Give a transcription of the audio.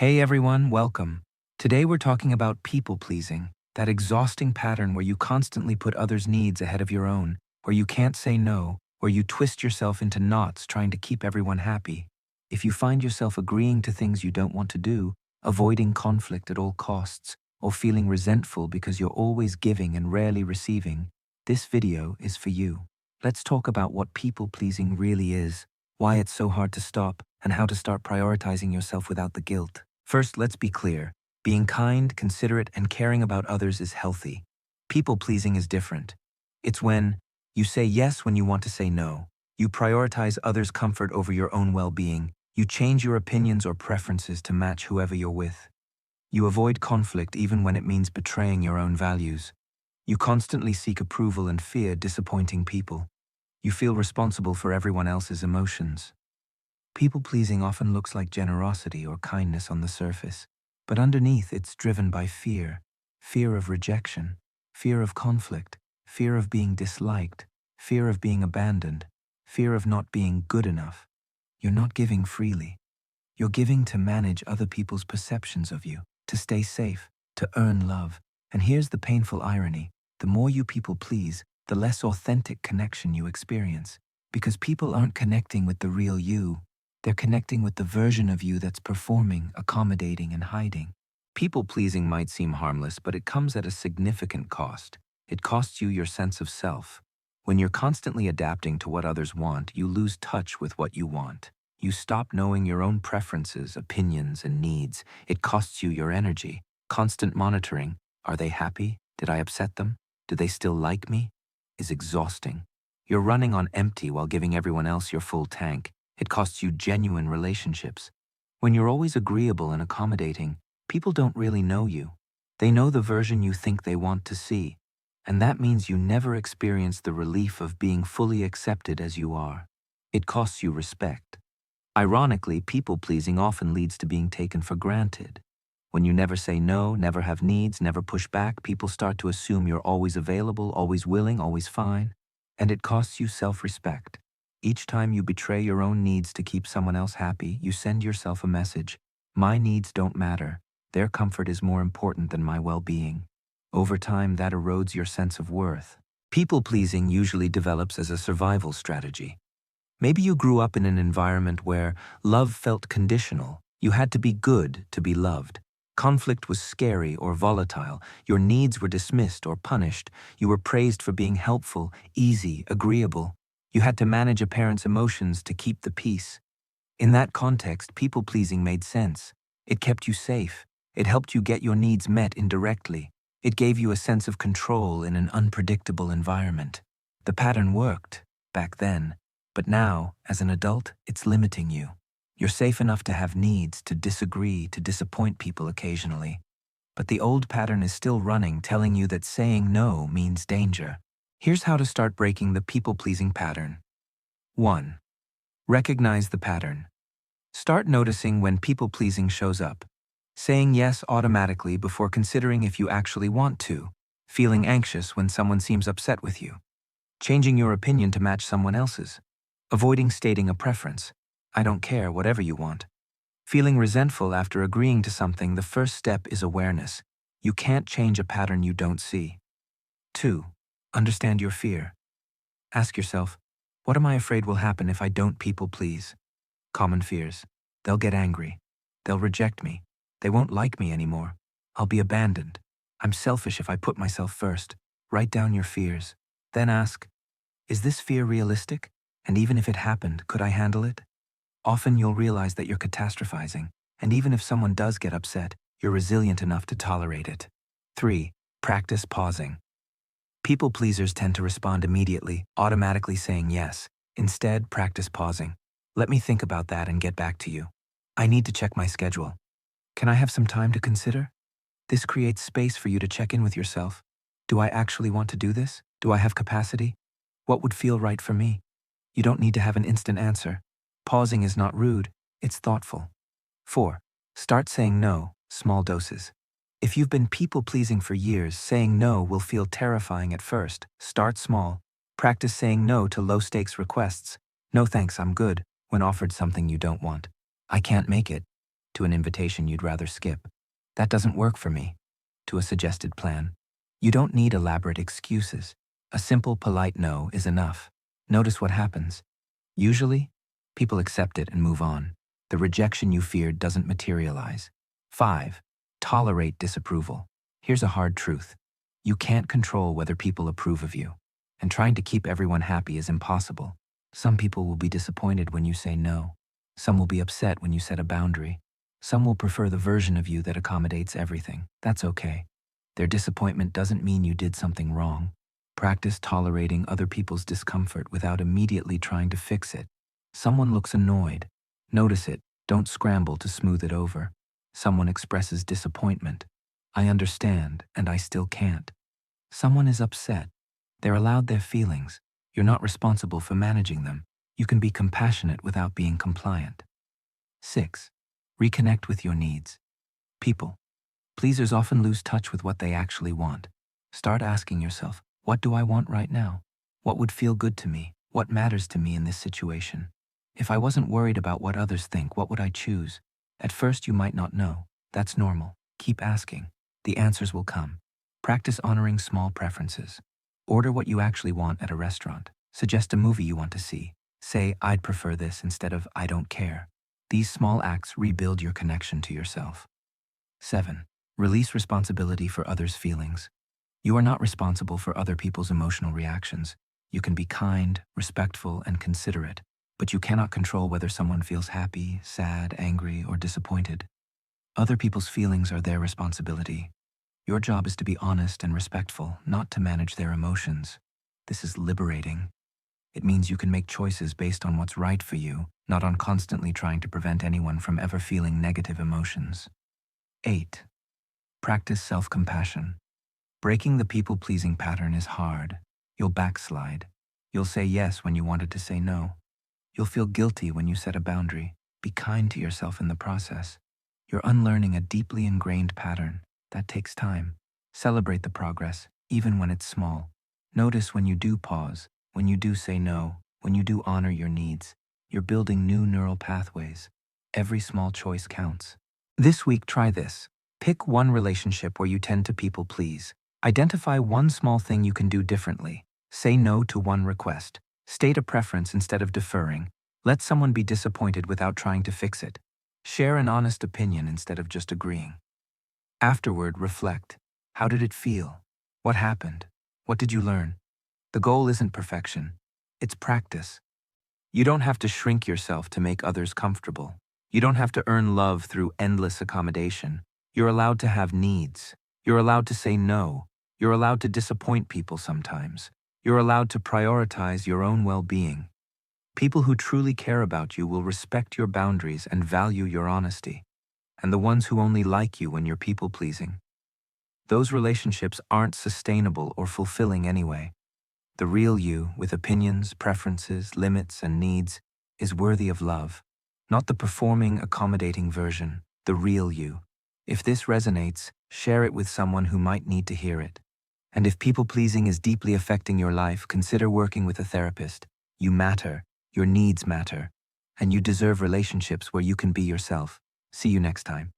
Hey everyone, welcome. Today we're talking about people pleasing, that exhausting pattern where you constantly put others' needs ahead of your own, where you can't say no, where you twist yourself into knots trying to keep everyone happy. If you find yourself agreeing to things you don't want to do, avoiding conflict at all costs, or feeling resentful because you're always giving and rarely receiving, this video is for you. Let's talk about what people pleasing really is, why it's so hard to stop, and how to start prioritizing yourself without the guilt. First, let's be clear. Being kind, considerate, and caring about others is healthy. People-pleasing is different. It's when you say yes when you want to say no. You prioritize others' comfort over your own well-being. You change your opinions or preferences to match whoever you're with. You avoid conflict even when it means betraying your own values. You constantly seek approval and fear disappointing people. You feel responsible for everyone else's emotions. People-pleasing often looks like generosity or kindness on the surface, but underneath it's driven by fear. Fear of rejection, fear of conflict, fear of being disliked, fear of being abandoned, fear of not being good enough. You're not giving freely. You're giving to manage other people's perceptions of you, to stay safe, to earn love. And here's the painful irony. The more you people please, the less authentic connection you experience. Because people aren't connecting with the real you. They're connecting with the version of you that's performing, accommodating, and hiding. People-pleasing might seem harmless, but it comes at a significant cost. It costs you your sense of self. When you're constantly adapting to what others want, you lose touch with what you want. You stop knowing your own preferences, opinions, and needs. It costs you your energy. Constant monitoring. Are they happy? Did I upset them? Do they still like me? Is exhausting. You're running on empty while giving everyone else your full tank. It costs you genuine relationships. When you're always agreeable and accommodating, people don't really know you. They know the version you think they want to see, and that means you never experience the relief of being fully accepted as you are. It costs you respect. Ironically, people-pleasing often leads to being taken for granted. When you never say no, never have needs, never push back, people start to assume you're always available, always willing, always fine, and it costs you self-respect. Each time you betray your own needs to keep someone else happy, you send yourself a message. My needs don't matter. Their comfort is more important than my well-being. Over time, that erodes your sense of worth. People-pleasing usually develops as a survival strategy. Maybe you grew up in an environment where love felt conditional. You had to be good to be loved. Conflict was scary or volatile. Your needs were dismissed or punished. You were praised for being helpful, easy, agreeable. You had to manage a parent's emotions to keep the peace. In that context, people-pleasing made sense. It kept you safe. It helped you get your needs met indirectly. It gave you a sense of control in an unpredictable environment. The pattern worked back then, but now, as an adult, it's limiting you. You're safe enough to have needs, to disagree, to disappoint people occasionally. But the old pattern is still running, telling you that saying no means danger. Here's how to start breaking the people-pleasing pattern. 1. Recognize the pattern. Start noticing when people-pleasing shows up. Saying yes automatically before considering if you actually want to. Feeling anxious when someone seems upset with you. Changing your opinion to match someone else's. Avoiding stating a preference. I don't care, whatever you want. Feeling resentful after agreeing to something. The first step is awareness. You can't change a pattern you don't see. 2. Understand your fear. Ask yourself, what am I afraid will happen if I don't people please? Common fears. They'll get angry. They'll reject me. They won't like me anymore. I'll be abandoned. I'm selfish if I put myself first. Write down your fears. Then ask, is this fear realistic? And even if it happened, could I handle it? Often you'll realize that you're catastrophizing, and even if someone does get upset, you're resilient enough to tolerate it. 3. Practice pausing. People pleasers tend to respond immediately, automatically saying yes. Instead, practice pausing. Let me think about that and get back to you. I need to check my schedule. Can I have some time to consider? This creates space for you to check in with yourself. Do I actually want to do this? Do I have capacity? What would feel right for me? You don't need to have an instant answer. Pausing is not rude, it's thoughtful. 4. Start saying no, small doses. If you've been people-pleasing for years, saying no will feel terrifying at first. Start small. Practice saying no to low-stakes requests. No thanks, I'm good, when offered something you don't want. I can't make it. to an invitation you'd rather skip. That doesn't work for me, to a suggested plan. You don't need elaborate excuses. A simple, polite no is enough. Notice what happens. Usually, people accept it and move on. The rejection you feared doesn't materialize. 5. Tolerate disapproval. Here's a hard truth. You can't control whether people approve of you, and trying to keep everyone happy is impossible. Some people will be disappointed when you say no. Some will be upset when you set a boundary. Some will prefer the version of you that accommodates everything. That's okay. Their disappointment doesn't mean you did something wrong. Practice tolerating other people's discomfort without immediately trying to fix it. Someone looks annoyed. Notice it. Don't scramble to smooth it over. Someone expresses disappointment. I understand, and I still can't. Someone is upset. They're allowed their feelings. You're not responsible for managing them. You can be compassionate without being compliant. 6. Reconnect with your needs. People pleasers often lose touch with what they actually want. Start asking yourself, what do I want right now? What would feel good to me? What matters to me in this situation? If I wasn't worried about what others think, what would I choose? At first you might not know. That's normal. Keep asking. The answers will come. Practice honoring small preferences. Order what you actually want at a restaurant. Suggest a movie you want to see. Say, I'd prefer this instead of I don't care. These small acts rebuild your connection to yourself. 7. Release responsibility for others' feelings. You are not responsible for other people's emotional reactions. You can be kind, respectful, and considerate, but you cannot control whether someone feels happy, sad, angry, or disappointed. Other people's feelings are their responsibility. Your job is to be honest and respectful, not to manage their emotions. This is liberating. It means you can make choices based on what's right for you, not on constantly trying to prevent anyone from ever feeling negative emotions. 8. Practice self-compassion. Breaking the people-pleasing pattern is hard. You'll backslide. You'll say yes when you wanted to say no. You'll feel guilty when you set a boundary. Be kind to yourself in the process. You're unlearning a deeply ingrained pattern. That takes time. Celebrate the progress, even when it's small. Notice when you do pause, when you do say no, when you do honor your needs. You're building new neural pathways. Every small choice counts. This week, try this. Pick one relationship where you tend to people please. Identify one small thing you can do differently. Say no to one request. State a preference instead of deferring. Let someone be disappointed without trying to fix it. Share an honest opinion instead of just agreeing. Afterward, reflect. How did it feel? What happened? What did you learn? The goal isn't perfection. It's practice. You don't have to shrink yourself to make others comfortable. You don't have to earn love through endless accommodation. You're allowed to have needs. You're allowed to say no. You're allowed to disappoint people sometimes. You're allowed to prioritize your own well-being. People who truly care about you will respect your boundaries and value your honesty. And the ones who only like you when you're people-pleasing, those relationships aren't sustainable or fulfilling anyway. The real you, with opinions, preferences, limits, and needs, is worthy of love. Not the performing, accommodating version, the real you. If this resonates, share it with someone who might need to hear it. And if people-pleasing is deeply affecting your life, consider working with a therapist. You matter, your needs matter, and you deserve relationships where you can be yourself. See you next time.